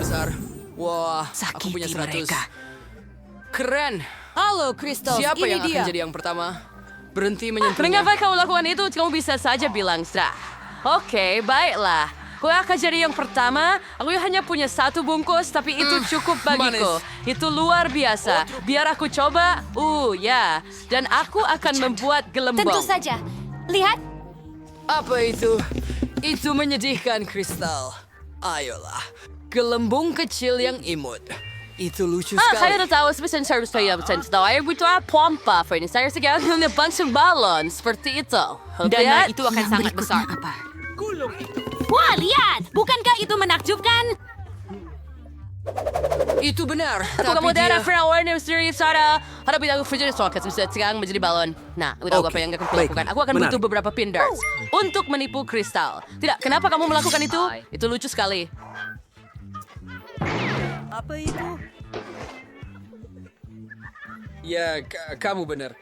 besar. Wah, aku punya Sakiti 100. mereka. Keren. Halo, Crystal. Siapa ini yang dia. akan jadi yang pertama? Berhenti menyentuhnya. Mengapa kau lakukan itu? Kamu bisa saja bilang sah. Oke, baiklah. Kau akan jadi yang pertama. Aku hanya punya 1 bungkus, tapi itu cukup bagiku. manis. Itu luar biasa. Biar aku coba. Ya. Dan aku akan membuat gelembung. Tentu saja. Lihat, Apa itu? Itu menyedihkan, Kristal. Ayolah. Gelembung kecil yang imut. Itu lucu Saya sekali. tahu sebenarnya service saya tahu. Saya butuh pompa. Ini saya sekarang menebang balon seperti itu. Dana Lihat. itu akan sangat besar. apa? Wah, lihat! Bukankah itu menakjubkan? Itu benar. Aku Tapi kemudian dia... warna serius Sarah. Harap aku future socket sekarang menjadi balon. Nah, tahu apa yang akan kulakukan? Aku akan butuh beberapa pin darts untuk menipu kristal. Tidak, kenapa kamu melakukan itu? Itu lucu sekali. Ya, kamu benar.